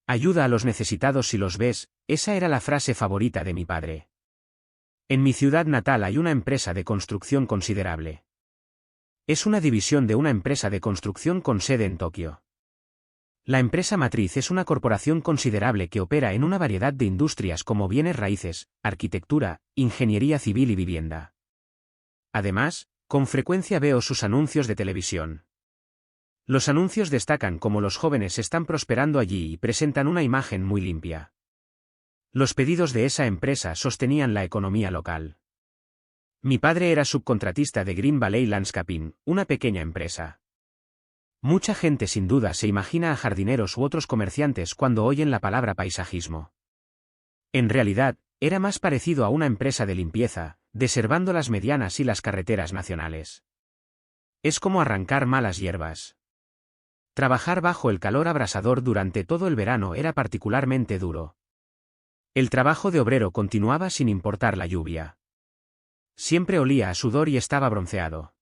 Ayuda a los necesitados si los ves, esa era la frase favorita de mi padre. En mi ciudad natal hay una empresa de construcción considerable. Es una división de una empresa de construcción con sede en Tokio. La empresa matriz es una corporación considerable que opera en una variedad de industrias como bienes raíces, arquitectura, ingeniería civil y vivienda. Además, con frecuencia veo sus anuncios de televisión. Los anuncios destacan cómo los jóvenes están prosperando allí y presentan una imagen muy limpia. Los pedidos de esa empresa sostenían la economía local. Mi padre era subcontratista de Green Valley Landscaping, una pequeña empresa. Mucha gente sin duda se imagina a jardineros u otros comerciantes cuando oyen la palabra paisajismo. En realidad, era más parecido a una empresa de limpieza, deservando las medianas y las carreteras nacionales. Es como arrancar malas hierbas. Trabajar bajo el calor abrasador durante todo el verano era particularmente duro. El trabajo de obrero continuaba sin importar la lluvia. Siempre olía a sudor y estaba bronceado.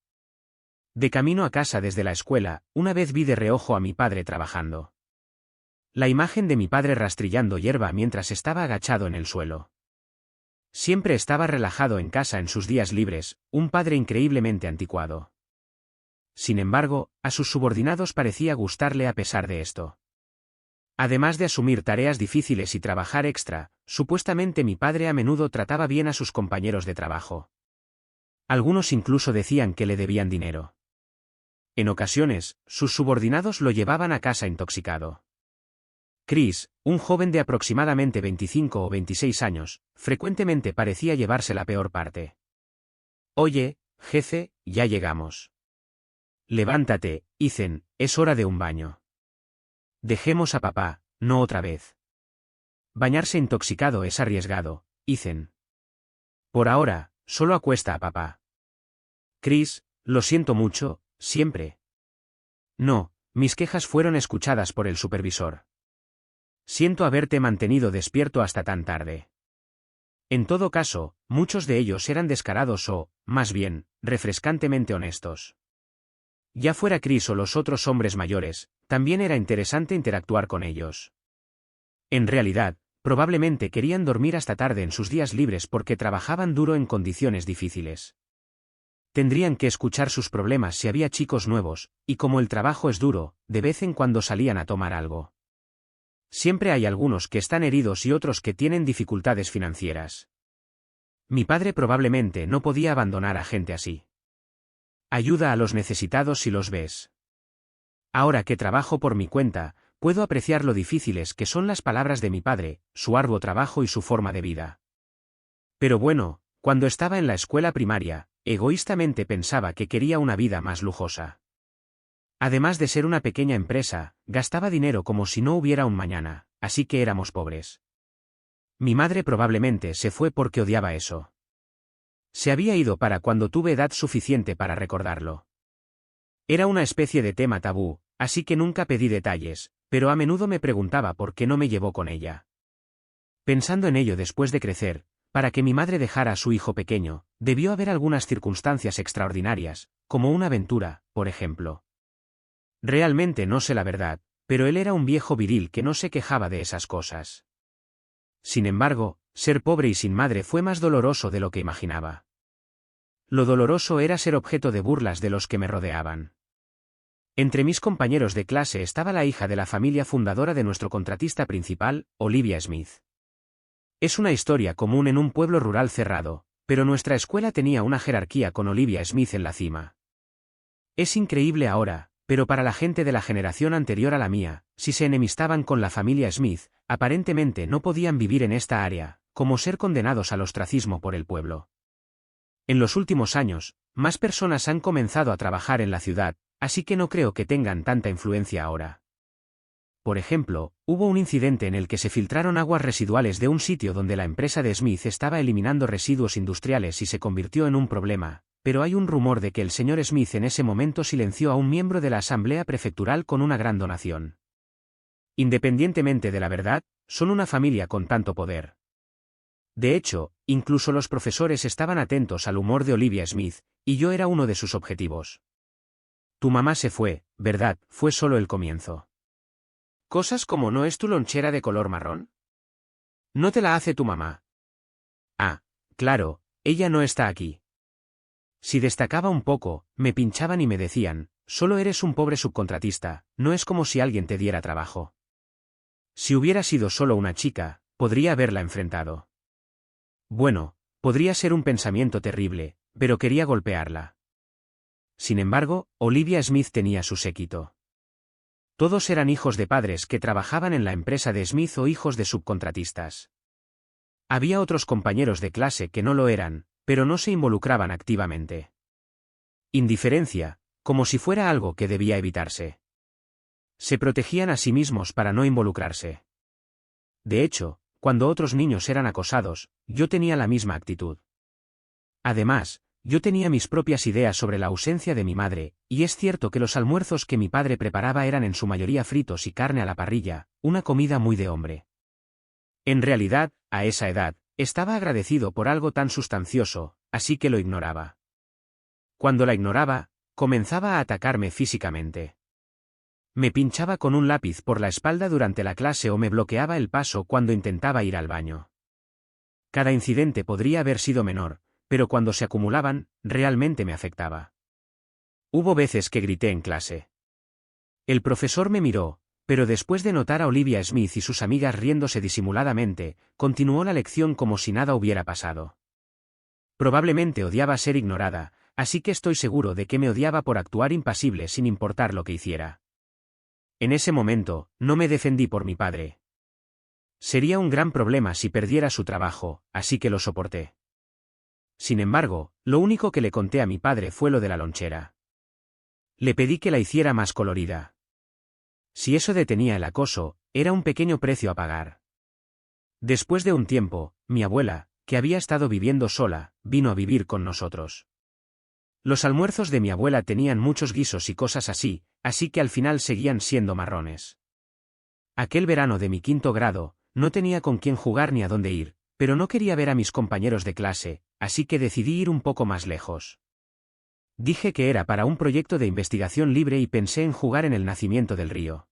De camino a casa desde la escuela, una vez vi de reojo a mi padre trabajando. La imagen de mi padre rastrillando hierba mientras estaba agachado en el suelo. Siempre estaba relajado en casa en sus días libres, un padre increíblemente anticuado. Sin embargo, a sus subordinados parecía gustarle a pesar de esto. Además de asumir tareas difíciles y trabajar extra, supuestamente mi padre a menudo trataba bien a sus compañeros de trabajo. Algunos incluso decían que le debían dinero. En ocasiones, sus subordinados lo llevaban a casa intoxicado. Chris, un joven de aproximadamente 25 o 26 años, frecuentemente parecía llevarse la peor parte. «Oye, jefe, ya llegamos. Levántate, Ethan, es hora de un baño. Dejemos a papá, no otra vez. Bañarse intoxicado es arriesgado, Ethan. Por ahora, solo acuesta a papá. Chris, lo siento mucho, siempre. No, mis quejas fueron escuchadas por el supervisor. Siento haberte mantenido despierto hasta tan tarde. En todo caso, muchos de ellos eran descarados o, más bien, refrescantemente honestos. Ya fuera Chris o los otros hombres mayores, también era interesante interactuar con ellos. En realidad, probablemente querían dormir hasta tarde en sus días libres porque trabajaban duro en condiciones difíciles. Tendrían que escuchar sus problemas si había chicos nuevos, y como el trabajo es duro, de vez en cuando salían a tomar algo. Siempre hay algunos que están heridos y otros que tienen dificultades financieras. Mi padre probablemente no podía abandonar a gente así. Ayuda a los necesitados si los ves. Ahora que trabajo por mi cuenta, puedo apreciar lo difíciles que son las palabras de mi padre, su arduo trabajo y su forma de vida. Pero bueno, cuando estaba en la escuela primaria, egoístamente pensaba que quería una vida más lujosa. Además de ser una pequeña empresa, gastaba dinero como si no hubiera un mañana, así que éramos pobres. Mi madre probablemente se fue porque odiaba eso. Se había ido para cuando tuve edad suficiente para recordarlo. Era una especie de tema tabú, así que nunca pedí detalles, pero a menudo me preguntaba por qué no me llevó con ella. Pensando en ello después de crecer, para que mi madre dejara a su hijo pequeño, debió haber algunas circunstancias extraordinarias, como una aventura, por ejemplo. Realmente no sé la verdad, pero él era un viejo viril que no se quejaba de esas cosas. Sin embargo, ser pobre y sin madre fue más doloroso de lo que imaginaba. Lo doloroso era ser objeto de burlas de los que me rodeaban. Entre mis compañeros de clase estaba la hija de la familia fundadora de nuestro contratista principal, Olivia Smith. Es una historia común en un pueblo rural cerrado, pero nuestra escuela tenía una jerarquía con Olivia Smith en la cima. Es increíble ahora, pero para la gente de la generación anterior a la mía, si se enemistaban con la familia Smith, aparentemente no podían vivir en esta área, como ser condenados al ostracismo por el pueblo. En los últimos años, más personas han comenzado a trabajar en la ciudad, así que no creo que tengan tanta influencia ahora. Por ejemplo, hubo un incidente en el que se filtraron aguas residuales de un sitio donde la empresa de Smith estaba eliminando residuos industriales y se convirtió en un problema, pero hay un rumor de que el señor Smith en ese momento silenció a un miembro de la asamblea prefectural con una gran donación. Independientemente de la verdad, son una familia con tanto poder. De hecho, incluso los profesores estaban atentos al humor de Olivia Smith, y yo era uno de sus objetivos. Tu mamá se fue, ¿verdad? Fue solo el comienzo. Cosas como ¿no es tu lonchera de color marrón? ¿No te la hace tu mamá? Ah, claro, ella no está aquí. Si destacaba un poco, me pinchaban y me decían, solo eres un pobre subcontratista, no es como si alguien te diera trabajo. Si hubiera sido solo una chica, podría haberla enfrentado. Bueno, podría ser un pensamiento terrible, pero quería golpearla. Sin embargo, Olivia Smith tenía su séquito. Todos eran hijos de padres que trabajaban en la empresa de Smith o hijos de subcontratistas. Había otros compañeros de clase que no lo eran, pero no se involucraban activamente. Indiferencia, como si fuera algo que debía evitarse. Se protegían a sí mismos para no involucrarse. De hecho, cuando otros niños eran acosados, yo tenía la misma actitud. Además, yo tenía mis propias ideas sobre la ausencia de mi madre, y es cierto que los almuerzos que mi padre preparaba eran en su mayoría fritos y carne a la parrilla, una comida muy de hombre. En realidad, a esa edad, estaba agradecido por algo tan sustancioso, así que lo ignoraba. Cuando la ignoraba, comenzaba a atacarme físicamente. Me pinchaba con un lápiz por la espalda durante la clase o me bloqueaba el paso cuando intentaba ir al baño. Cada incidente podría haber sido menor, pero cuando se acumulaban, realmente me afectaba. Hubo veces que grité en clase. El profesor me miró, pero después de notar a Olivia Smith y sus amigas riéndose disimuladamente, continuó la lección como si nada hubiera pasado. Probablemente odiaba ser ignorada, así que estoy seguro de que me odiaba por actuar impasible sin importar lo que hiciera. En ese momento, no me defendí por mi padre. Sería un gran problema si perdiera su trabajo, así que lo soporté. Sin embargo, lo único que le conté a mi padre fue lo de la lonchera. Le pedí que la hiciera más colorida. Si eso detenía el acoso, era un pequeño precio a pagar. Después de un tiempo, mi abuela, que había estado viviendo sola, vino a vivir con nosotros. Los almuerzos de mi abuela tenían muchos guisos y cosas así que al final seguían siendo marrones. Aquel verano de mi quinto grado, no tenía con quién jugar ni a dónde ir, pero no quería ver a mis compañeros de clase, así que decidí ir un poco más lejos. Dije que era para un proyecto de investigación libre y pensé en jugar en el nacimiento del río.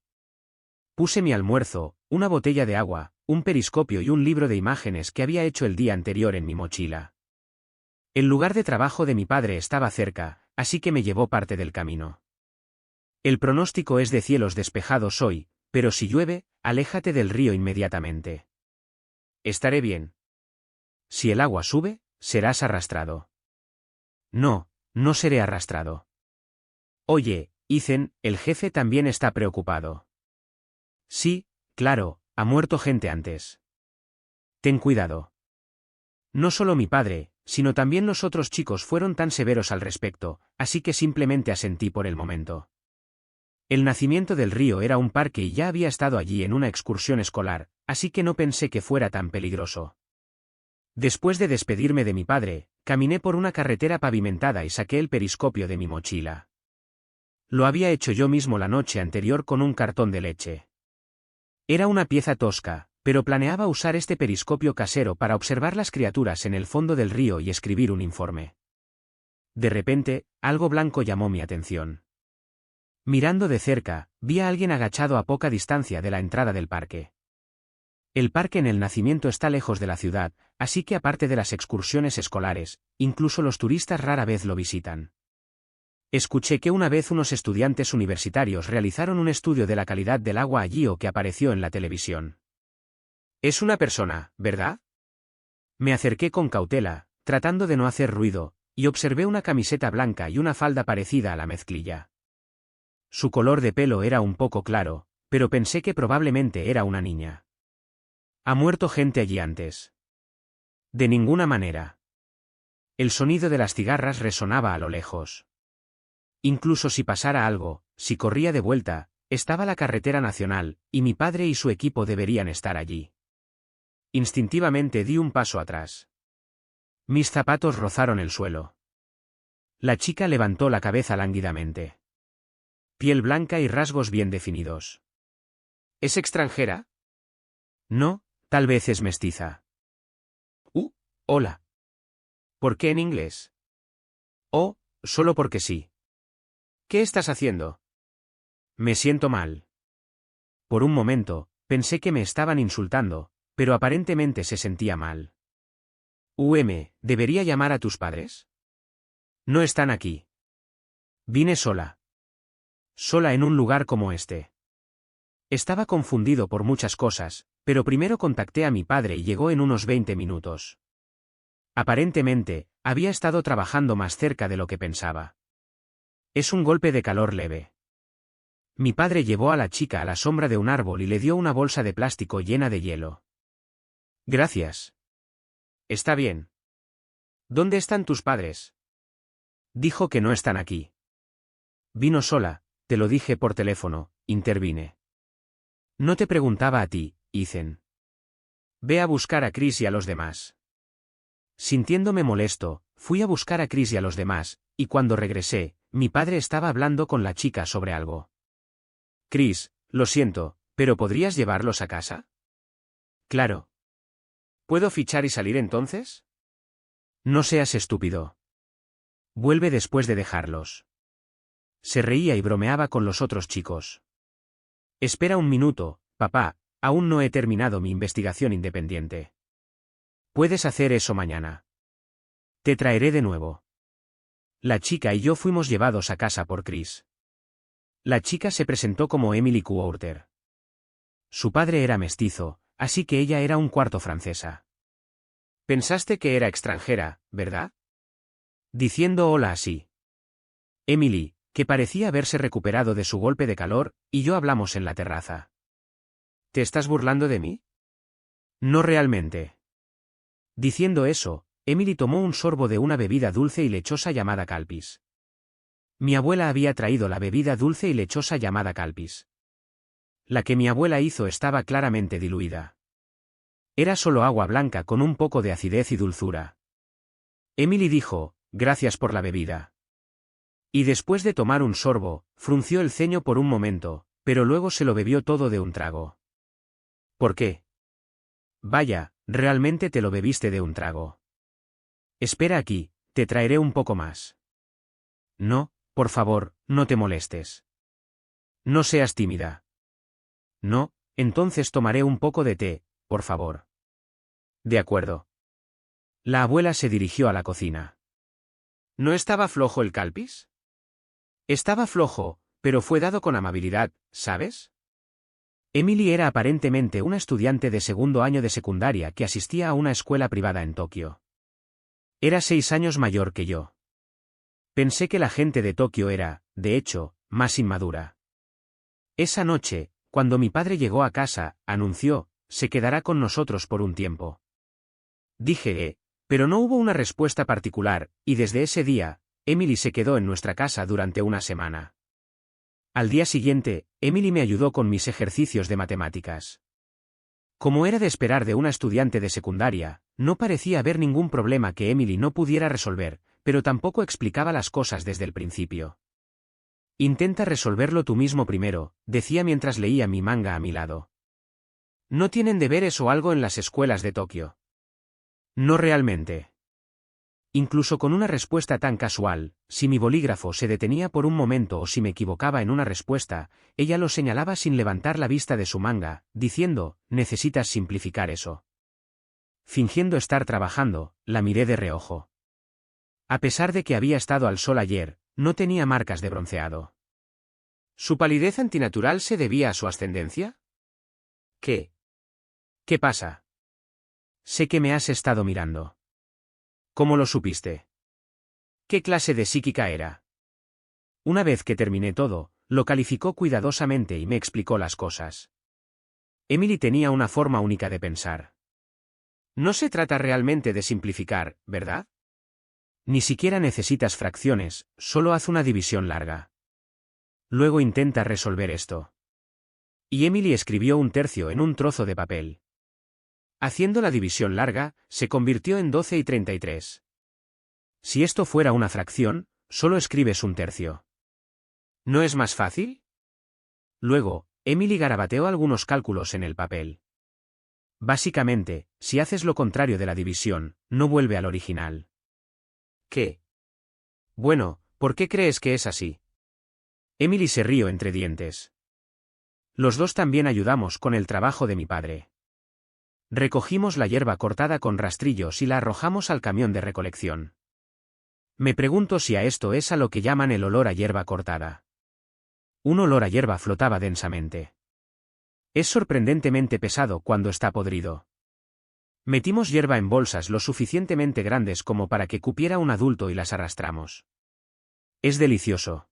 Puse mi almuerzo, una botella de agua, un periscopio y un libro de imágenes que había hecho el día anterior en mi mochila. El lugar de trabajo de mi padre estaba cerca, así que me llevó parte del camino. El pronóstico es de cielos despejados hoy, pero si llueve, aléjate del río inmediatamente. Estaré bien. Si el agua sube, serás arrastrado. No, no seré arrastrado. Oye, Ethan, el jefe también está preocupado. Sí, claro, ha muerto gente antes. Ten cuidado. No solo mi padre, sino también los otros chicos fueron tan severos al respecto, así que simplemente asentí por el momento. El nacimiento del río era un parque y ya había estado allí en una excursión escolar, así que no pensé que fuera tan peligroso. Después de despedirme de mi padre, caminé por una carretera pavimentada y saqué el periscopio de mi mochila. Lo había hecho yo mismo la noche anterior con un cartón de leche. Era una pieza tosca, pero planeaba usar este periscopio casero para observar las criaturas en el fondo del río y escribir un informe. De repente, algo blanco llamó mi atención. Mirando de cerca, vi a alguien agachado a poca distancia de la entrada del parque. El parque en el nacimiento está lejos de la ciudad, así que aparte de las excursiones escolares, incluso los turistas rara vez lo visitan. Escuché que una vez unos estudiantes universitarios realizaron un estudio de la calidad del agua allí o que apareció en la televisión. Es una persona, ¿verdad? Me acerqué con cautela, tratando de no hacer ruido, y observé una camiseta blanca y una falda parecida a la mezclilla. Su color de pelo era un poco claro, pero pensé que probablemente era una niña. ¿Ha muerto gente allí antes? De ninguna manera. El sonido de las cigarras resonaba a lo lejos. Incluso si pasara algo, si corría de vuelta, estaba la carretera nacional, y mi padre y su equipo deberían estar allí. Instintivamente di un paso atrás. Mis zapatos rozaron el suelo. La chica levantó la cabeza lánguidamente. Piel blanca y rasgos bien definidos. ¿Es extranjera? No, tal vez es mestiza. Hola. ¿Por qué en inglés? Oh, solo porque sí. ¿Qué estás haciendo? Me siento mal. por un momento, pensé que me estaban insultando, pero aparentemente se sentía mal. ¿Debería llamar a tus padres? No están aquí. Vine sola. Sola en un lugar como este. Estaba confundido por muchas cosas, pero primero contacté a mi padre y llegó en unos 20 minutos. Aparentemente, había estado trabajando más cerca de lo que pensaba. Es un golpe de calor leve. Mi padre llevó a la chica a la sombra de un árbol y le dio una bolsa de plástico llena de hielo. Gracias. Está bien. ¿Dónde están tus padres? Dijo que no están aquí. Vino sola, te lo dije por teléfono, intervine. No te preguntaba a ti, Ethan. Ve a buscar a Chris y a los demás. Sintiéndome molesto, fui a buscar a Chris y a los demás, y cuando regresé, mi padre estaba hablando con la chica sobre algo. Chris, lo siento, pero ¿podrías llevarlos a casa? Claro. ¿Puedo fichar y salir entonces? No seas estúpido. Vuelve después de dejarlos. Se reía y bromeaba con los otros chicos. Espera un minuto, papá, aún no he terminado mi investigación independiente. Puedes hacer eso mañana. Te traeré de nuevo. La chica y yo fuimos llevados a casa por Chris. La chica se presentó como Emily Courter. Su padre era mestizo, así que ella era un cuarto francesa. Pensaste que era extranjera, ¿verdad? Diciendo hola así. Emily, que parecía haberse recuperado de su golpe de calor, y yo hablamos en la terraza. ¿Te estás burlando de mí? No realmente. Diciendo eso, Emily tomó un sorbo de una bebida dulce y lechosa llamada Calpis. Mi abuela había traído la bebida dulce y lechosa llamada Calpis. La que mi abuela hizo estaba claramente diluida. Era solo agua blanca con un poco de acidez y dulzura. Emily dijo, gracias por la bebida. Y después de tomar un sorbo, frunció el ceño por un momento, pero luego se lo bebió todo de un trago. ¿Por qué? Vaya, realmente te lo bebiste de un trago. Espera aquí, te traeré un poco más. No, por favor, no te molestes. No seas tímida. No, entonces tomaré un poco de té, por favor. De acuerdo. La abuela se dirigió a la cocina. ¿No estaba flojo el Calpis? Estaba flojo, pero fue dado con amabilidad, ¿sabes? Emily era aparentemente una estudiante de segundo año de secundaria que asistía a una escuela privada en Tokio. Era 6 años mayor que yo. Pensé que la gente de Tokio era, de hecho, más inmadura. Esa noche, cuando mi padre llegó a casa, anunció, se quedará con nosotros por un tiempo. Dije, pero no hubo una respuesta particular, y desde ese día, Emily se quedó en nuestra casa durante una semana. Al día siguiente, Emily me ayudó con mis ejercicios de matemáticas. Como era de esperar de una estudiante de secundaria, no parecía haber ningún problema que Emily no pudiera resolver, pero tampoco explicaba las cosas desde el principio. Intenta resolverlo tú mismo primero, decía mientras leía mi manga a mi lado. ¿No tienen deberes o algo en las escuelas de Tokio? No realmente. Incluso con una respuesta tan casual, si mi bolígrafo se detenía por un momento o si me equivocaba en una respuesta, ella lo señalaba sin levantar la vista de su manga, diciendo, necesitas simplificar eso. Fingiendo estar trabajando, la miré de reojo. A pesar de que había estado al sol ayer, no tenía marcas de bronceado. ¿Su palidez antinatural se debía a su ascendencia? ¿Qué? ¿Qué pasa? Sé que me has estado mirando. ¿Cómo lo supiste? ¿Qué clase de psíquica era? Una vez que terminé todo, lo calificó cuidadosamente y me explicó las cosas. Emily tenía una forma única de pensar. No se trata realmente de simplificar, ¿verdad? Ni siquiera necesitas fracciones, solo haz una división larga. Luego intenta resolver esto. Y Emily escribió un tercio en un trozo de papel. Haciendo la división larga, se convirtió en 12 y 33. Si esto fuera una fracción, solo escribes un tercio. ¿No es más fácil? Luego, Emily garabateó algunos cálculos en el papel. Básicamente, si haces lo contrario de la división, no vuelve al original. ¿Qué? Bueno, ¿por qué crees que es así? Emily se rió entre dientes. Los dos también ayudamos con el trabajo de mi padre. Recogimos la hierba cortada con rastrillos y la arrojamos al camión de recolección. Me pregunto si a esto es a lo que llaman el olor a hierba cortada. Un olor a hierba flotaba densamente. Es sorprendentemente pesado cuando está podrido. Metimos hierba en bolsas lo suficientemente grandes como para que cupiera un adulto y las arrastramos. Es delicioso.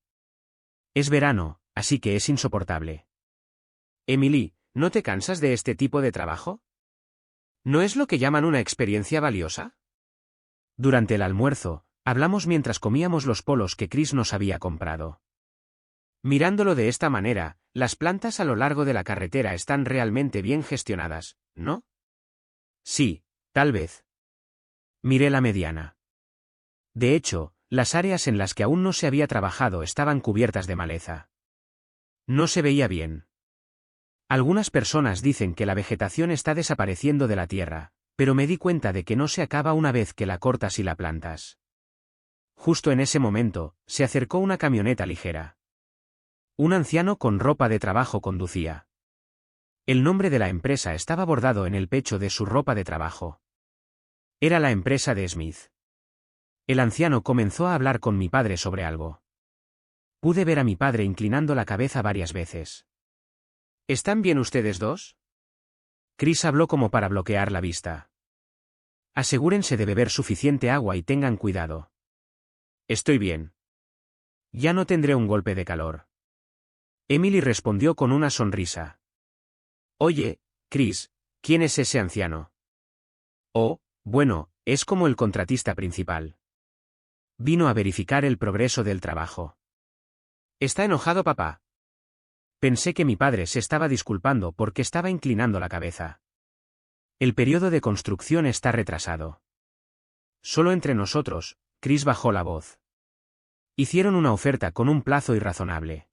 Es verano, así que es insoportable. Emily, ¿no te cansas de este tipo de trabajo? ¿No es lo que llaman una experiencia valiosa? Durante el almuerzo, hablamos mientras comíamos los polos que Chris nos había comprado. Mirándolo de esta manera, las plantas a lo largo de la carretera están realmente bien gestionadas, ¿no? Sí, tal vez. Miré la mediana. De hecho, las áreas en las que aún no se había trabajado estaban cubiertas de maleza. No se veía bien. Algunas personas dicen que la vegetación está desapareciendo de la tierra, pero me di cuenta de que no se acaba una vez que la cortas y la plantas. Justo en ese momento, se acercó una camioneta ligera. Un anciano con ropa de trabajo conducía. El nombre de la empresa estaba bordado en el pecho de su ropa de trabajo. Era la empresa de Smith. El anciano comenzó a hablar con mi padre sobre algo. Pude ver a mi padre inclinando la cabeza varias veces. ¿Están bien ustedes dos? Chris habló como para bloquear la vista. Asegúrense de beber suficiente agua y tengan cuidado. Estoy bien. Ya no tendré un golpe de calor. Emily respondió con una sonrisa. Oye, Chris, ¿quién es ese anciano? Oh, bueno, es como el contratista principal. Vino a verificar el progreso del trabajo. ¿Está enojado, papá? Pensé que mi padre se estaba disculpando porque estaba inclinando la cabeza. El periodo de construcción está retrasado. Solo entre nosotros, Chris bajó la voz. Hicieron una oferta con un plazo irrazonable.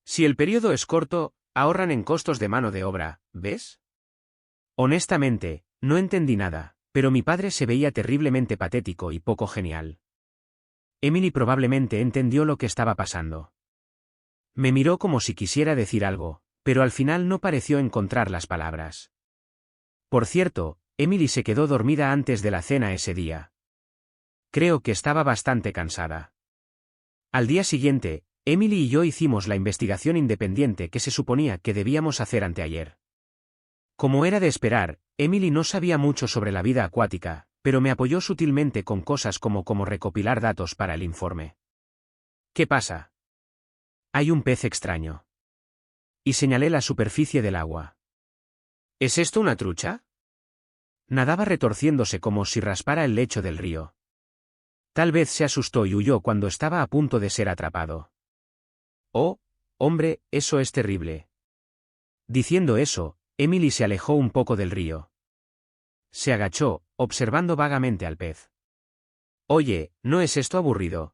Si el periodo es corto, ahorran en costos de mano de obra, ¿ves? Honestamente, no entendí nada, pero mi padre se veía terriblemente patético y poco genial. Emily probablemente entendió lo que estaba pasando. Me miró como si quisiera decir algo, pero al final no pareció encontrar las palabras. Por cierto, Emily se quedó dormida antes de la cena ese día. Creo que estaba bastante cansada. Al día siguiente, Emily y yo hicimos la investigación independiente que se suponía que debíamos hacer anteayer. Como era de esperar, Emily no sabía mucho sobre la vida acuática, pero me apoyó sutilmente con cosas como recopilar datos para el informe. ¿Qué pasa? Hay un pez extraño. Y señalé la superficie del agua. ¿Es esto una trucha? Nadaba retorciéndose como si raspara el lecho del río. Tal vez se asustó y huyó cuando estaba a punto de ser atrapado. Oh, hombre, eso es terrible. Diciendo eso, Emily se alejó un poco del río. Se agachó, observando vagamente al pez. Oye, ¿no es esto aburrido?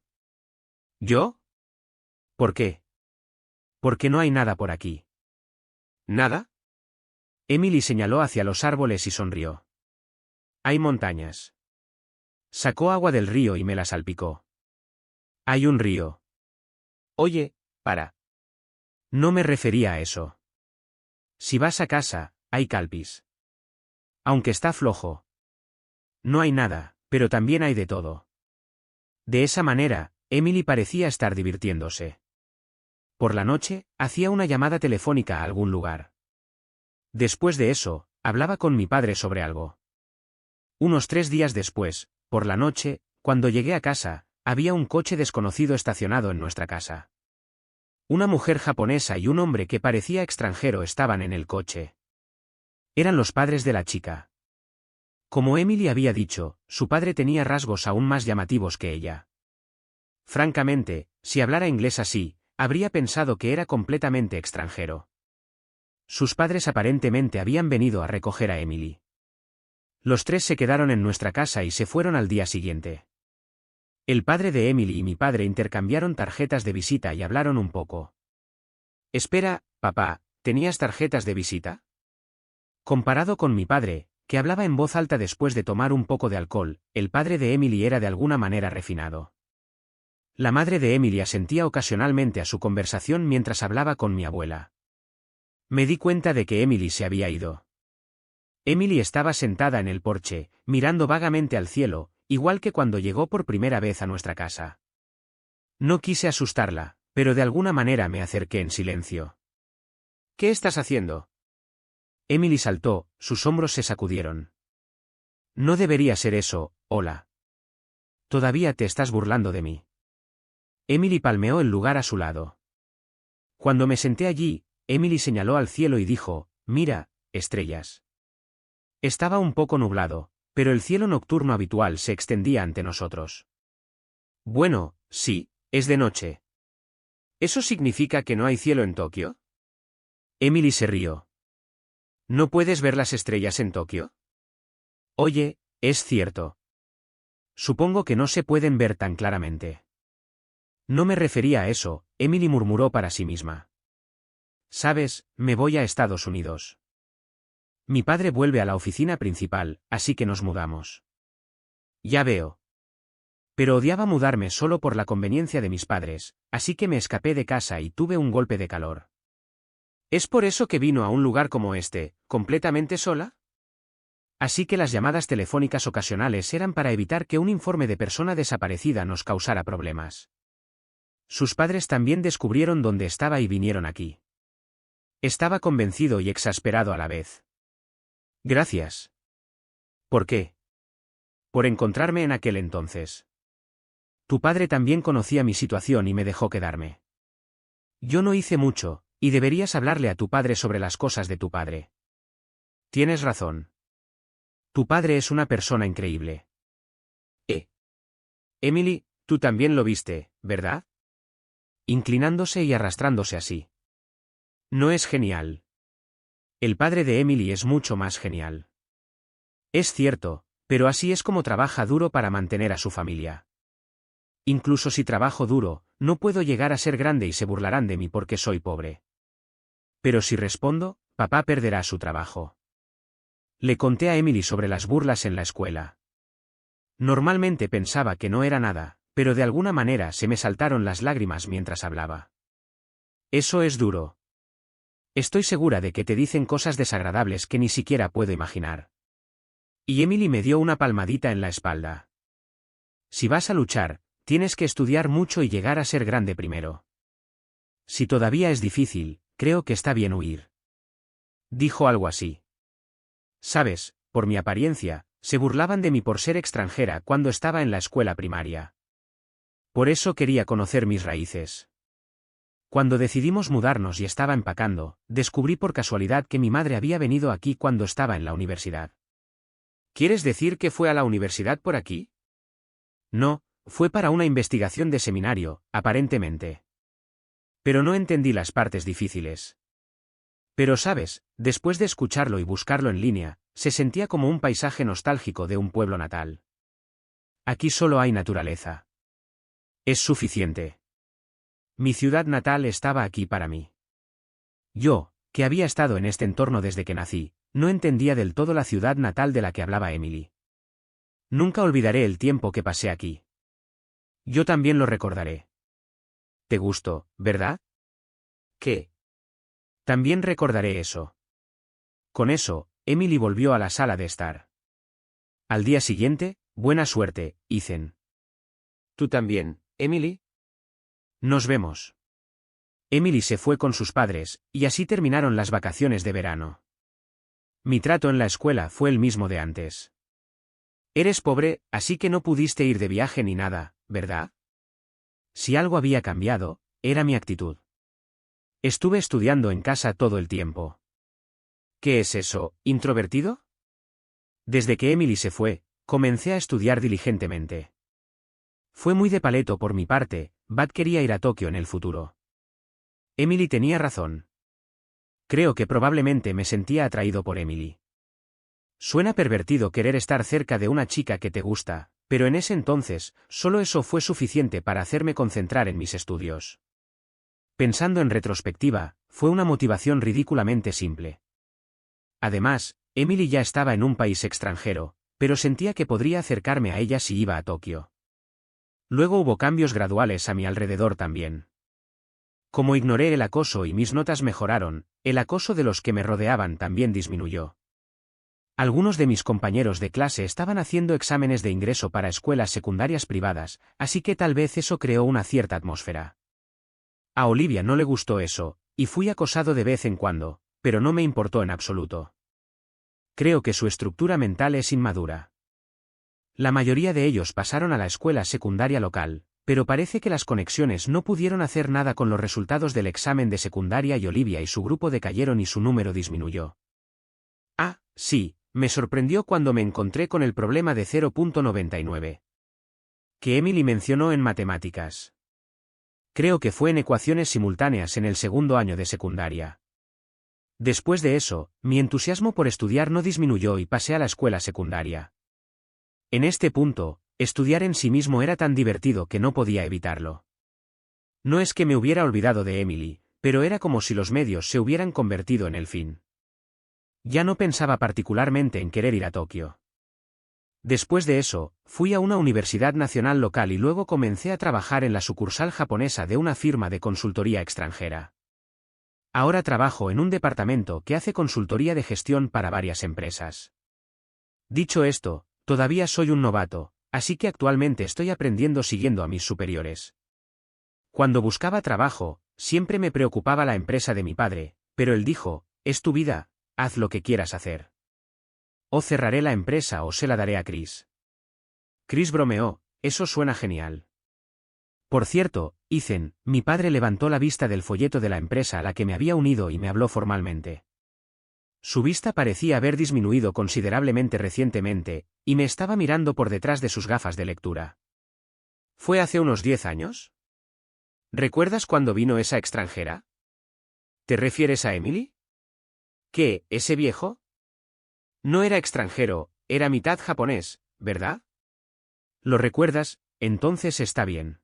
¿Yo? ¿Por qué? Porque no hay nada por aquí. ¿Nada? Emily señaló hacia los árboles y sonrió. Hay montañas. Sacó agua del río y me la salpicó. Hay un río. Oye, para. No me refería a eso. Si vas a casa, hay calpis. Aunque está flojo. No hay nada, pero también hay de todo. De esa manera, Emily parecía estar divirtiéndose. Por la noche, hacía una llamada telefónica a algún lugar. Después de eso, hablaba con mi padre sobre algo. Unos 3 días después, por la noche, cuando llegué a casa, había un coche desconocido estacionado en nuestra casa. Una mujer japonesa y un hombre que parecía extranjero estaban en el coche. Eran los padres de la chica. Como Emily había dicho, su padre tenía rasgos aún más llamativos que ella. Francamente, si hablara inglés así, habría pensado que era completamente extranjero. Sus padres aparentemente habían venido a recoger a Emily. Los 3 se quedaron en nuestra casa y se fueron al día siguiente. El padre de Emily y mi padre intercambiaron tarjetas de visita y hablaron un poco. Espera, papá, ¿tenías tarjetas de visita? Comparado con mi padre, que hablaba en voz alta después de tomar un poco de alcohol, el padre de Emily era de alguna manera refinado. La madre de Emily asentía ocasionalmente a su conversación mientras hablaba con mi abuela. Me di cuenta de que Emily se había ido. Emily estaba sentada en el porche, mirando vagamente al cielo, igual que cuando llegó por primera vez a nuestra casa. No quise asustarla, pero de alguna manera me acerqué en silencio. ¿Qué estás haciendo? Emily saltó, sus hombros se sacudieron. No debería ser eso, hola. Todavía te estás burlando de mí. Emily palmeó el lugar a su lado. Cuando me senté allí, Emily señaló al cielo y dijo, mira, estrellas. Estaba un poco nublado, pero el cielo nocturno habitual se extendía ante nosotros. Bueno, sí, es de noche. ¿Eso significa que no hay cielo en Tokio? Emily se rió. ¿No puedes ver las estrellas en Tokio? Oye, es cierto. Supongo que no se pueden ver tan claramente. No me refería a eso, Emily murmuró para sí misma. Sabes, me voy a Estados Unidos. Mi padre vuelve a la oficina principal, así que nos mudamos. Ya veo. Pero odiaba mudarme solo por la conveniencia de mis padres, así que me escapé de casa y tuve un golpe de calor. ¿Es por eso que vino a un lugar como este, completamente sola? Así que las llamadas telefónicas ocasionales eran para evitar que un informe de persona desaparecida nos causara problemas. Sus padres también descubrieron dónde estaba y vinieron aquí. Estaba convencido y exasperado a la vez. Gracias. ¿Por qué? Por encontrarme en aquel entonces. Tu padre también conocía mi situación y me dejó quedarme. Yo no hice mucho, y deberías hablarle a tu padre sobre las cosas de tu padre. Tienes razón. Tu padre es una persona increíble. Emily, tú también lo viste, ¿verdad? Inclinándose y arrastrándose así. No es genial. El padre de Emily es mucho más genial. Es cierto, pero así es como trabaja duro para mantener a su familia. Incluso si trabajo duro, no puedo llegar a ser grande y se burlarán de mí porque soy pobre. Pero si respondo, papá perderá su trabajo. Le conté a Emily sobre las burlas en la escuela. Normalmente pensaba que no era nada, pero de alguna manera se me saltaron las lágrimas mientras hablaba. Eso es duro. Estoy segura de que te dicen cosas desagradables que ni siquiera puedo imaginar. Y Emily me dio una palmadita en la espalda. Si vas a luchar, tienes que estudiar mucho y llegar a ser grande primero. Si todavía es difícil, creo que está bien huir. Dijo algo así. Sabes, por mi apariencia, se burlaban de mí por ser extranjera cuando estaba en la escuela primaria. Por eso quería conocer mis raíces. Cuando decidimos mudarnos y estaba empacando, descubrí por casualidad que mi madre había venido aquí cuando estaba en la universidad. ¿Quieres decir que fue a la universidad por aquí? No, fue para una investigación de seminario, aparentemente. Pero no entendí las partes difíciles. Pero sabes, después de escucharlo y buscarlo en línea, se sentía como un paisaje nostálgico de un pueblo natal. Aquí solo hay naturaleza. Es suficiente. Mi ciudad natal estaba aquí para mí. Yo, que había estado en este entorno desde que nací, no entendía del todo la ciudad natal de la que hablaba Emily. Nunca olvidaré el tiempo que pasé aquí. Yo también lo recordaré. Te gustó, ¿verdad? ¿Qué? También recordaré eso. Con eso, Emily volvió a la sala de estar. Al día siguiente, buena suerte, Ethan. ¿Tú también, Emily? Nos vemos. Emily se fue con sus padres, y así terminaron las vacaciones de verano. Mi trato en la escuela fue el mismo de antes. Eres pobre, así que no pudiste ir de viaje ni nada, ¿verdad? Si algo había cambiado, era mi actitud. Estuve estudiando en casa todo el tiempo. ¿Qué es eso, introvertido? Desde que Emily se fue, comencé a estudiar diligentemente. Fue muy de paleto por mi parte, Bat quería ir a Tokio en el futuro. Emily tenía razón. Creo que probablemente me sentía atraído por Emily. Suena pervertido querer estar cerca de una chica que te gusta, pero en ese entonces, solo eso fue suficiente para hacerme concentrar en mis estudios. Pensando en retrospectiva, fue una motivación ridículamente simple. Además, Emily ya estaba en un país extranjero, pero sentía que podría acercarme a ella si iba a Tokio. Luego hubo cambios graduales a mi alrededor también. Como ignoré el acoso y mis notas mejoraron, El acoso de los que me rodeaban también disminuyó. Algunos de mis compañeros de clase estaban haciendo exámenes de ingreso para escuelas secundarias privadas, así que tal vez eso creó una cierta atmósfera. A Olivia no le gustó eso, y fui acosado de vez en cuando, pero no me importó en absoluto. Creo que su estructura mental es inmadura. La mayoría de ellos pasaron a la escuela secundaria local, pero parece que las conexiones no pudieron hacer nada con los resultados del examen de secundaria y Olivia y su grupo decayeron y su número disminuyó. Ah, sí, me sorprendió cuando me encontré con el problema de 0.99. Que Emily mencionó en matemáticas. Creo que fue en ecuaciones simultáneas en el segundo año de secundaria. Después de eso, mi entusiasmo por estudiar no disminuyó y pasé a la escuela secundaria. En este punto, estudiar en sí mismo era tan divertido que no podía evitarlo. No es que me hubiera olvidado de Emily, pero era como si los medios se hubieran convertido en el fin. Ya no pensaba particularmente en querer ir a Tokio. Después de eso, fui a una universidad nacional local y luego comencé a trabajar en la sucursal japonesa de una firma de consultoría extranjera. Ahora trabajo en un departamento que hace consultoría de gestión para varias empresas. Dicho esto, todavía soy un novato, así que actualmente estoy aprendiendo siguiendo a mis superiores. Cuando buscaba trabajo, siempre me preocupaba la empresa de mi padre, pero él dijo, es tu vida, haz lo que quieras hacer. O cerraré la empresa o se la daré a Chris. Chris bromeó, eso suena genial. Por cierto, Ethan, mi padre levantó la vista del folleto de la empresa a la que me había unido y me habló formalmente. Su vista parecía haber disminuido considerablemente recientemente, y me estaba mirando por detrás de sus gafas de lectura. ¿Fue hace unos 10 años? ¿Recuerdas cuando vino esa extranjera? ¿Te refieres a Emily? ¿Qué, ese viejo? No era extranjero, era mitad japonés, ¿verdad? ¿Lo recuerdas? Entonces está bien.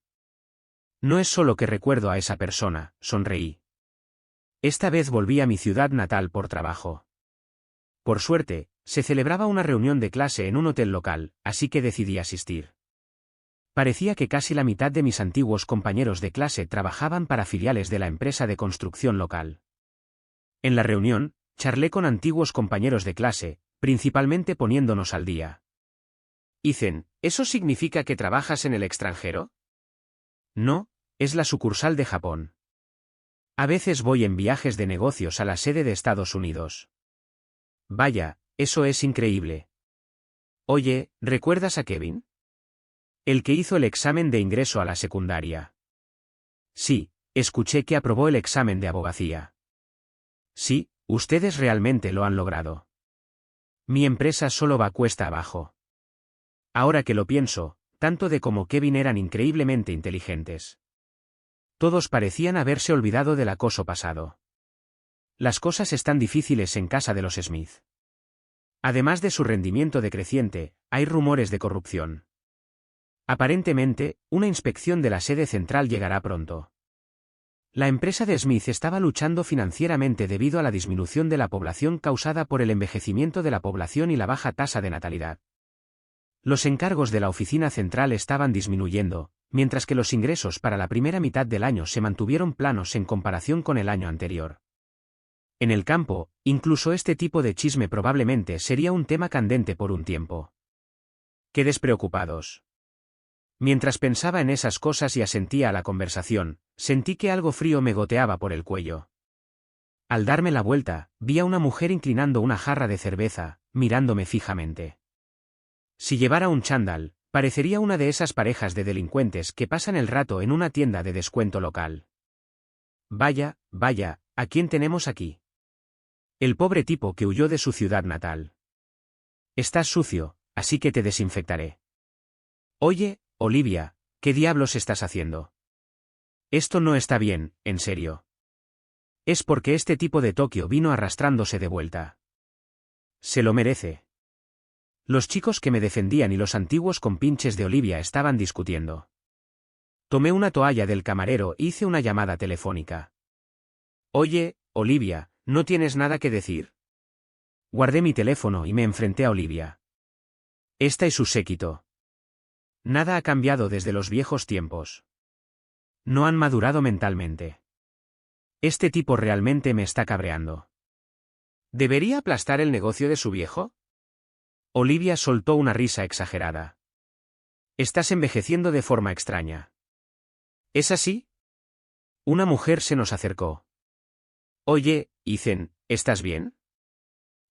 No es solo que recuerdo a esa persona, sonreí. Esta vez volví a mi ciudad natal por trabajo. Por suerte, se celebraba una reunión de clase en un hotel local, así que decidí asistir. Parecía que casi la mitad de mis antiguos compañeros de clase trabajaban para filiales de la empresa de construcción local. En la reunión, charlé con antiguos compañeros de clase, principalmente poniéndonos al día. Ethan, ¿eso significa que trabajas en el extranjero? No, es la sucursal de Japón. A veces voy en viajes de negocios a la sede de Estados Unidos. Vaya, eso es increíble. Oye, ¿recuerdas a Kevin? El que hizo el examen de ingreso a la secundaria. Sí, escuché que aprobó el examen de abogacía. Sí, ustedes realmente lo han logrado. Mi empresa solo va cuesta abajo. Ahora que lo pienso, tanto de como Kevin eran increíblemente inteligentes. Todos parecían haberse olvidado del acoso pasado. Las cosas están difíciles en casa de los Smith. Además de su rendimiento decreciente, hay rumores de corrupción. Aparentemente, una inspección de la sede central llegará pronto. La empresa de Smith estaba luchando financieramente debido a la disminución de la población causada por el envejecimiento de la población y la baja tasa de natalidad. Los encargos de la oficina central estaban disminuyendo, mientras que los ingresos para la primera mitad del año se mantuvieron planos en comparación con el año anterior. En el campo, incluso este tipo de chisme probablemente sería un tema candente por un tiempo. ¡Qué despreocupados! Mientras pensaba en esas cosas y asentía a la conversación, sentí que algo frío me goteaba por el cuello. Al darme la vuelta, vi a una mujer inclinando una jarra de cerveza, mirándome fijamente. Si llevara un chándal, parecería una de esas parejas de delincuentes que pasan el rato en una tienda de descuento local. Vaya, vaya, ¿a quién tenemos aquí? El pobre tipo que huyó de su ciudad natal. Estás sucio, así que te desinfectaré. Oye, Olivia, ¿qué diablos estás haciendo? Esto no está bien, en serio. Es porque este tipo de Tokio vino arrastrándose de vuelta. Se lo merece. Los chicos que me defendían y los antiguos compinches de Olivia estaban discutiendo. Tomé una toalla del camarero e hice una llamada telefónica. Oye, Olivia, ¿no tienes nada que decir? Guardé mi teléfono y me enfrenté a Olivia. Esta es su séquito. Nada ha cambiado desde los viejos tiempos. No han madurado mentalmente. Este tipo realmente me está cabreando. ¿Debería aplastar el negocio de su viejo? Olivia soltó una risa exagerada. Estás envejeciendo de forma extraña. ¿Es así? Una mujer se nos acercó. Oye, Ethan, ¿estás bien?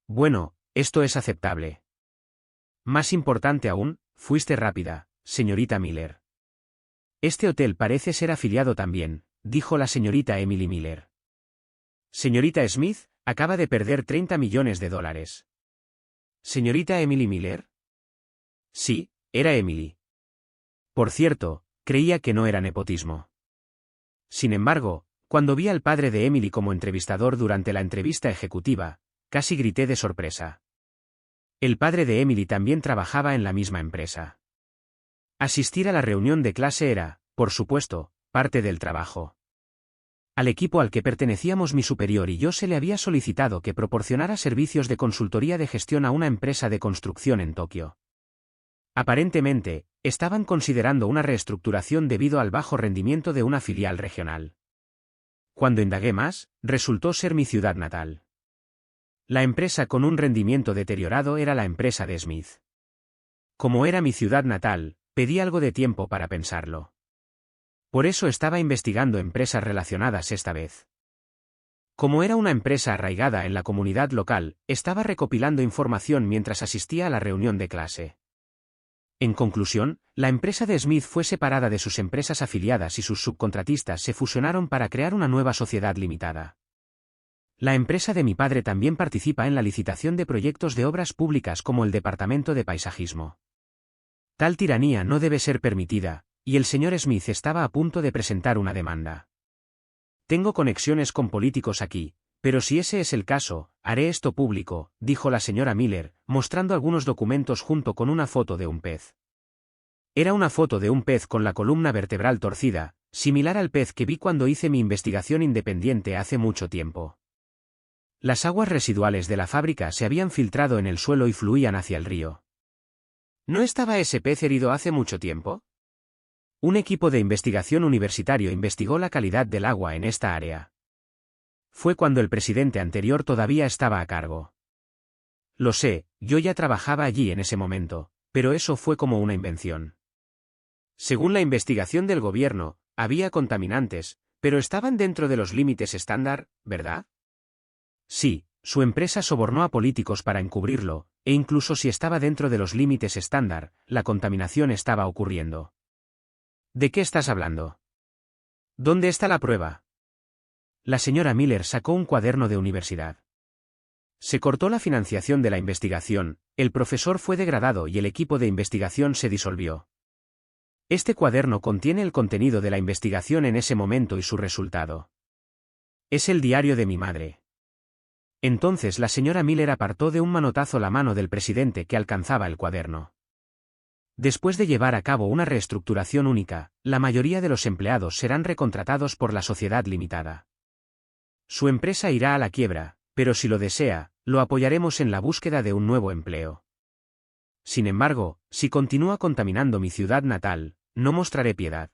Bueno, esto es aceptable. Más importante aún, fuiste rápida, señorita Miller. Este hotel parece ser afiliado también, dijo la señorita Emily Miller. Señorita Smith, acaba de perder $30 millones. ¿Señorita Emily Miller? Sí, era Emily. Por cierto, creía que no era nepotismo. Sin embargo, cuando vi al padre de Emily como entrevistador durante la entrevista ejecutiva, casi grité de sorpresa. El padre de Emily también trabajaba en la misma empresa. Asistir a la reunión de clase era, por supuesto, parte del trabajo. Al equipo al que pertenecíamos mi superior y yo se le había solicitado que proporcionara servicios de consultoría de gestión a una empresa de construcción en Tokio. Aparentemente, estaban considerando una reestructuración debido al bajo rendimiento de una filial regional. Cuando indagué más, resultó ser mi ciudad natal. La empresa con un rendimiento deteriorado era la empresa de Smith. Como era mi ciudad natal, pedí algo de tiempo para pensarlo. Por eso estaba investigando empresas relacionadas esta vez. Como era una empresa arraigada en la comunidad local, estaba recopilando información mientras asistía a la reunión de clase. En conclusión, la empresa de Smith fue separada de sus empresas afiliadas y sus subcontratistas se fusionaron para crear una nueva sociedad limitada. La empresa de mi padre también participa en la licitación de proyectos de obras públicas como el Departamento de Paisajismo. Tal tiranía no debe ser permitida, y el señor Smith estaba a punto de presentar una demanda. Tengo conexiones con políticos aquí, pero si ese es el caso, haré esto público, dijo la señora Miller, mostrando algunos documentos junto con una foto de un pez. Era una foto de un pez con la columna vertebral torcida, similar al pez que vi cuando hice mi investigación independiente hace mucho tiempo. Las aguas residuales de la fábrica se habían filtrado en el suelo y fluían hacia el río. ¿No estaba ese pez herido hace mucho tiempo? Un equipo de investigación universitario investigó la calidad del agua en esta área. Fue cuando el presidente anterior todavía estaba a cargo. Lo sé, yo ya trabajaba allí en ese momento, pero eso fue como una invención. Según la investigación del gobierno, había contaminantes, pero estaban dentro de los límites estándar, ¿verdad? Sí, su empresa sobornó a políticos para encubrirlo, e incluso si estaba dentro de los límites estándar, la contaminación estaba ocurriendo. ¿De qué estás hablando? ¿Dónde está la prueba? La señora Miller sacó un cuaderno de universidad. Se cortó la financiación de la investigación, el profesor fue degradado y el equipo de investigación se disolvió. Este cuaderno contiene el contenido de la investigación en ese momento y su resultado. Es el diario de mi madre. Entonces la señora Miller apartó de un manotazo la mano del presidente que alcanzaba el cuaderno. Después de llevar a cabo una reestructuración única, la mayoría de los empleados serán recontratados por la sociedad limitada. Su empresa irá a la quiebra, pero si lo desea, lo apoyaremos en la búsqueda de un nuevo empleo. Sin embargo, si continúa contaminando mi ciudad natal, no mostraré piedad.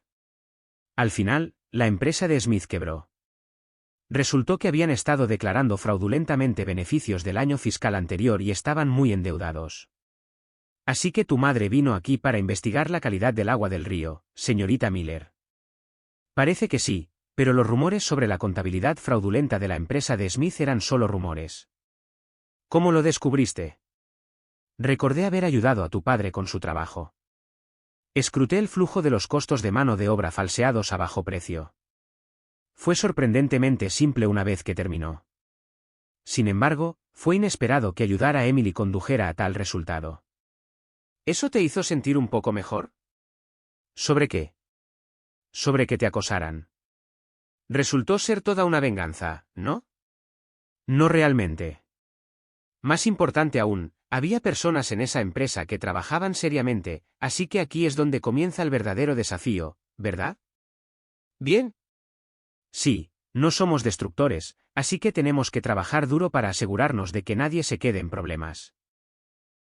Al final, la empresa de Smith quebró. Resultó que habían estado declarando fraudulentamente beneficios del año fiscal anterior y estaban muy endeudados. Así que tu madre vino aquí para investigar la calidad del agua del río, señorita Miller. Parece que sí, pero los rumores sobre la contabilidad fraudulenta de la empresa de Smith eran solo rumores. ¿Cómo lo descubriste? Recordé haber ayudado a tu padre con su trabajo. Escruté el flujo de los costos de mano de obra falseados a bajo precio. Fue sorprendentemente simple una vez que terminó. Sin embargo, fue inesperado que ayudar a Emily condujera a tal resultado. ¿Eso te hizo sentir un poco mejor? ¿Sobre qué? Sobre que te acosaran. Resultó ser toda una venganza, ¿no? No realmente. Más importante aún, había personas en esa empresa que trabajaban seriamente, así que aquí es donde comienza el verdadero desafío, ¿verdad? Bien. Sí, no somos destructores, así que tenemos que trabajar duro para asegurarnos de que nadie se quede en problemas.